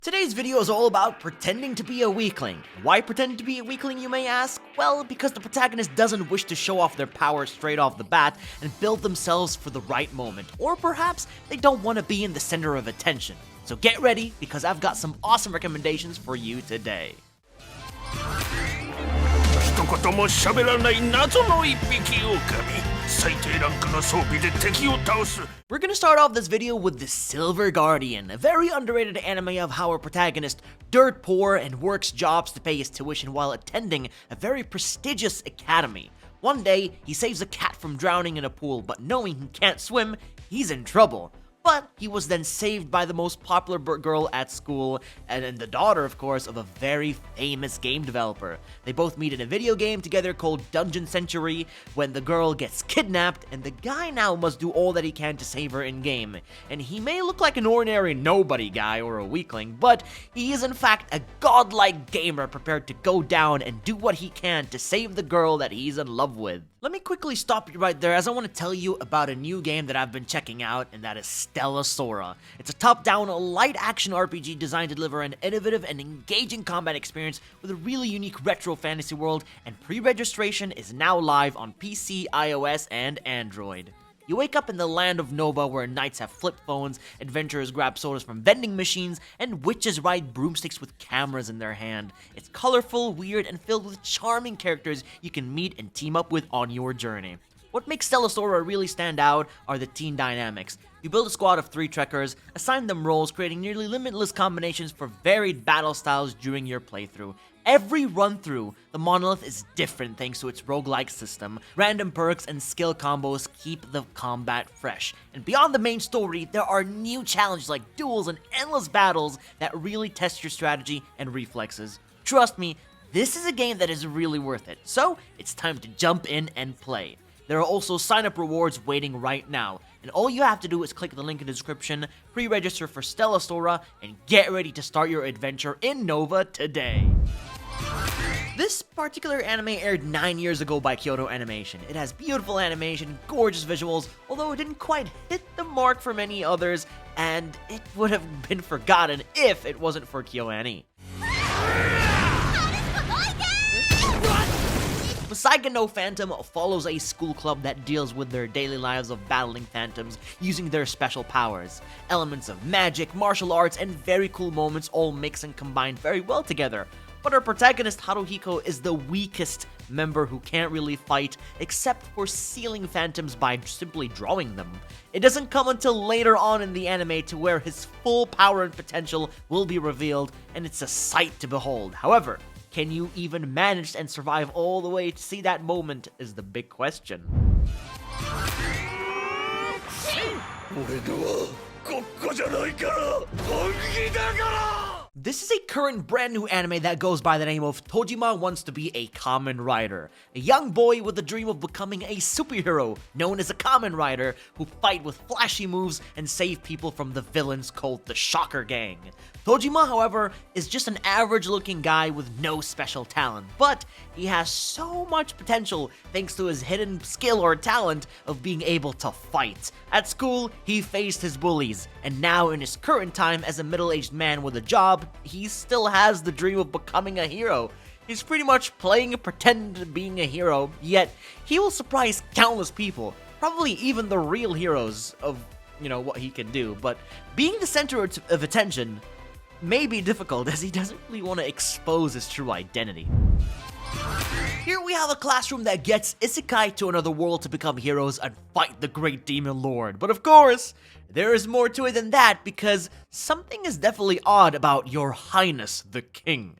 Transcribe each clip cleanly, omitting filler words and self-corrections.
Today's video is all about pretending to be a weakling. Why pretend to be a weakling, you may ask? Well, because the protagonist doesn't wish to show off their power straight off the bat and build themselves for the right moment. Or perhaps they don't want to be in the center of attention. So get ready, because I've got some awesome recommendations for you today. We're gonna start off this video with the Silver Guardian, a very underrated anime of how our protagonist, dirt poor and works jobs to pay his tuition while attending a very prestigious academy. One day, he saves a cat from drowning in a pool, but knowing he can't swim, he's in trouble. But he was then saved by the most popular girl at school, and the daughter, of course, of a very famous game developer. They both meet in a video game together called Dungeon Century, when the girl gets kidnapped, and the guy now must do all that he can to save her in-game. And he may look like an ordinary nobody guy or a weakling, but he is in fact a godlike gamer prepared to go down and do what he can to save the girl that he's in love with. Let me quickly stop you right there, as I want to tell you about a new game that I've been checking out, and that is Stella Sora. It's a top-down, light action RPG designed to deliver an innovative and engaging combat experience with a really unique retro fantasy world, and pre-registration is now live on PC, iOS, and Android. You wake up in the land of Nova, where knights have flip phones, adventurers grab sodas from vending machines, and witches ride broomsticks with cameras in their hand. It's colorful, weird, and filled with charming characters you can meet and team up with on your journey. What makes Stella Sora really stand out are the team dynamics. You build a squad of 3 trekkers, assign them roles, creating nearly limitless combinations for varied battle styles during your playthrough. Every run-through, the monolith is different thanks to its roguelike system. Random perks and skill combos keep the combat fresh. And beyond the main story, there are new challenges like duels and endless battles that really test your strategy and reflexes. Trust me, this is a game that is really worth it. So, it's time to jump in and play. There are also sign-up rewards waiting right now, and all you have to do is click the link in the description, pre-register for Stella Sora, and get ready to start your adventure in Nova today. This particular anime aired 9 years ago by Kyoto Animation. It has beautiful animation, gorgeous visuals, although it didn't quite hit the mark for many others, and it would have been forgotten if it wasn't for KyoAni. Saiga no Phantom follows a school club that deals with their daily lives of battling phantoms using their special powers. Elements of magic, martial arts, and very cool moments all mix and combine very well together. But our protagonist Haruhiko is the weakest member who can't really fight, except for sealing phantoms by simply drawing them. It doesn't come until later on in the anime to where his full power and potential will be revealed, and it's a sight to behold. However, can you even manage and survive all the way to see that moment is the big question. This is a current brand new anime that goes by the name of Tojima Wants to Be a Kamen Rider. A young boy with the dream of becoming a superhero, known as a Kamen Rider, who fight with flashy moves and save people from the villains called the Shocker Gang. Tojima, however, is just an average-looking guy with no special talent, but he has so much potential thanks to his hidden skill or talent of being able to fight. At school, he faced his bullies, and now in his current time as a middle-aged man with a job, he still has the dream of becoming a hero. He's pretty much playing pretend being a hero, yet he will surprise countless people, probably even the real heroes of, what he can do. But being the center of attention may be difficult, as he doesn't really want to expose his true identity. Here we have a classroom that gets isekai to another world to become heroes and fight the great demon lord. But of course, there is more to it than that, because something is definitely odd about Your Highness the King.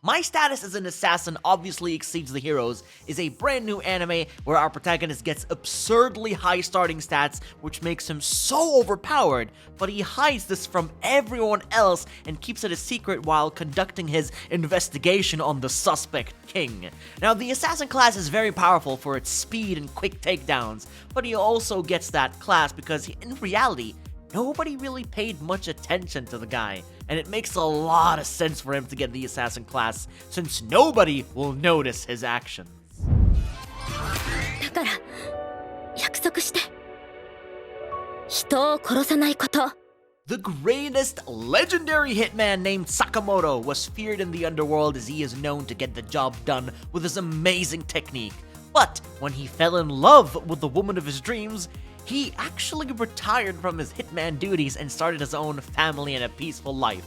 My Status as an Assassin obviously exceeds the heroes is a brand new anime where our protagonist gets absurdly high starting stats, which makes him so overpowered, but he hides this from everyone else and keeps it a secret while conducting his investigation on the suspect king. Now, the assassin class is very powerful for its speed and quick takedowns, but he also gets that class because in reality, nobody really paid much attention to the guy, and it makes a lot of sense for him to get the assassin class, since nobody will notice his actions. 人を殺さないこと。 The greatest legendary hitman named Sakamoto was feared in the underworld as he is known to get the job done with his amazing technique. But when he fell in love with the woman of his dreams, he actually retired from his hitman duties and started his own family and a peaceful life.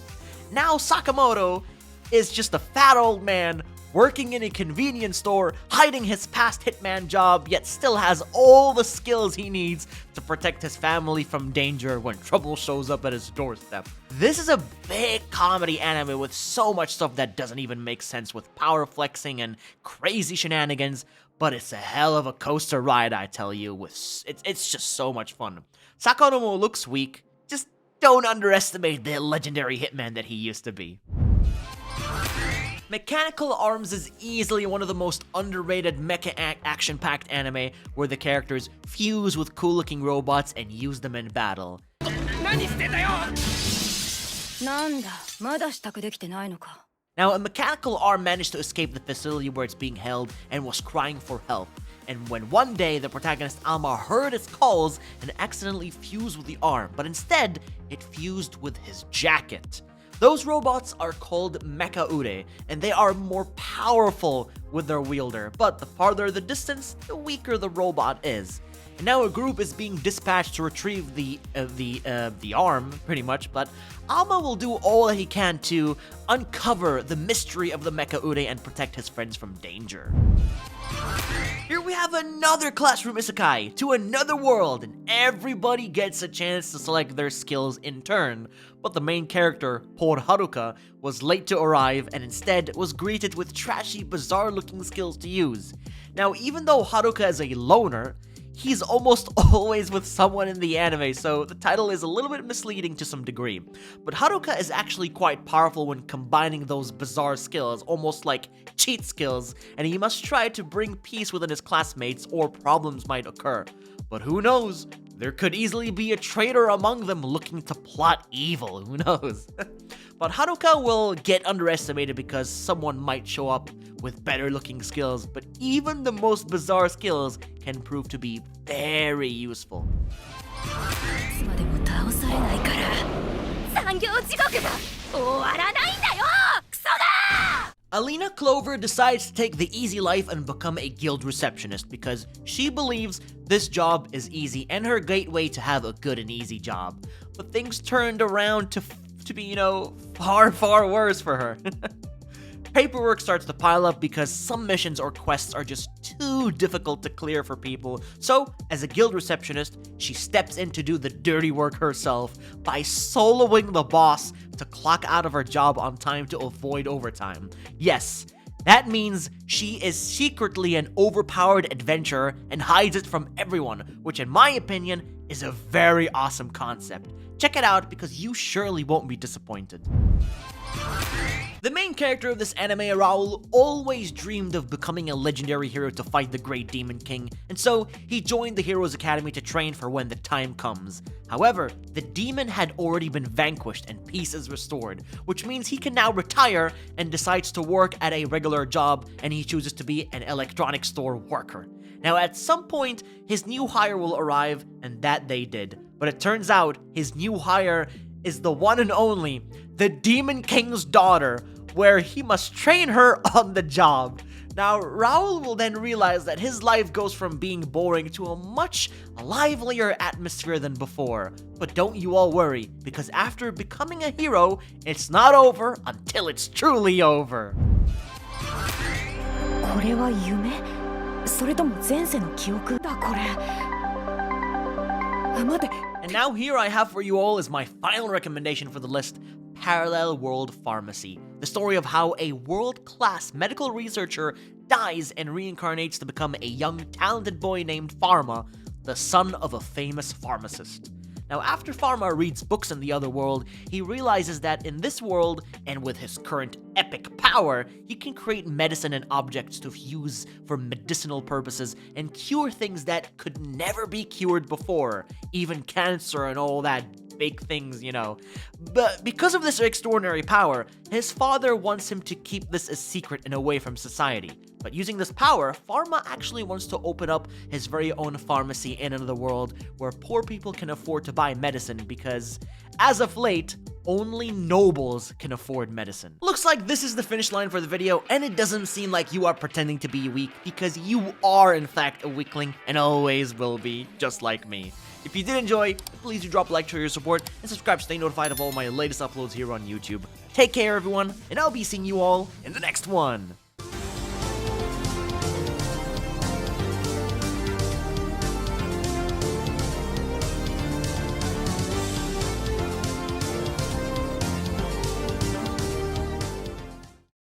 Now Sakamoto is just a fat old man working in a convenience store, hiding his past hitman job, yet still has all the skills he needs to protect his family from danger when trouble shows up at his doorstep. This is a big comedy anime with so much stuff that doesn't even make sense, with power flexing and crazy shenanigans, but it's a hell of a coaster ride, I tell you. It's just so much fun. Sakamoto looks weak, just don't underestimate the legendary hitman that he used to be. Mechanical Arms is easily one of the most underrated mecha action-packed anime where the characters fuse with cool-looking robots and use them in battle. なんだ、まだ支度できてないのか。 Now, a mechanical arm managed to escape the facility where it's being held and was crying for help. And when one day the protagonist Alma heard its calls and accidentally fused with the arm, but instead, it fused with his jacket. Those robots are called Mecha Ure, and they are more powerful with their wielder, but the farther the distance, the weaker the robot is. And now a group is being dispatched to retrieve the arm, pretty much, but Alma will do all that he can to uncover the mystery of the Mecha Ure and protect his friends from danger. Here we have another classroom isekai to another world, and everybody gets a chance to select their skills in turn. But the main character, poor Haruka, was late to arrive and instead was greeted with trashy, bizarre-looking skills to use. Now, even though Haruka is a loner, he's almost always with someone in the anime, so the title is a little bit misleading to some degree. But Haruka is actually quite powerful when combining those bizarre skills, almost like cheat skills, and he must try to bring peace within his classmates or problems might occur. But who knows? There could easily be a traitor among them looking to plot evil, who knows? But Haruka will get underestimated because someone might show up with better looking skills, but even the most bizarre skills can prove to be very useful. Alina Clover decides to take the easy life and become a guild receptionist because she believes this job is easy and her gateway to have a good and easy job. But things turned around to be, far, far worse for her. Paperwork starts to pile up because some missions or quests are just too difficult to clear for people. So, as a guild receptionist, she steps in to do the dirty work herself by soloing the boss to clock out of her job on time to avoid overtime. Yes, that means she is secretly an overpowered adventurer and hides it from everyone, which in my opinion is a very awesome concept. Check it out because you surely won't be disappointed. The main character of this anime, Raul, always dreamed of becoming a legendary hero to fight the Great Demon King, and so he joined the Heroes Academy to train for when the time comes. However, the demon had already been vanquished and peace is restored, which means he can now retire and decides to work at a regular job, and he chooses to be an electronics store worker. Now, at some point, his new hire will arrive, and that they did. But it turns out his new hire is the one and only, the Demon King's daughter, where he must train her on the job. Now, Raul will then realize that his life goes from being boring to a much livelier atmosphere than before. But don't you all worry, because after becoming a hero, it's not over until it's truly over. これは夢？それとも前世の記憶だこれ。待て。 And now here I have for you all is my final recommendation for the list, Parallel World Pharmacy. The story of how a world-class medical researcher dies and reincarnates to become a young, talented boy named Pharma, the son of a famous pharmacist. Now, after Pharma reads books in the other world, he realizes that in this world, and with his current epic power, he can create medicine and objects to use for medicinal purposes and cure things that could never be cured before, even cancer and all that big things, But because of this extraordinary power, his father wants him to keep this a secret and away from society. But using this power, Pharma actually wants to open up his very own pharmacy in another world where poor people can afford to buy medicine because, as of late, only nobles can afford medicine. Looks like this is the finish line for the video, and it doesn't seem like you are pretending to be weak because you are in fact a weakling and always will be, just like me. If you did enjoy, please do drop a like to show your support and subscribe to stay notified of all my latest uploads here on YouTube. Take care everyone, and I'll be seeing you all in the next one.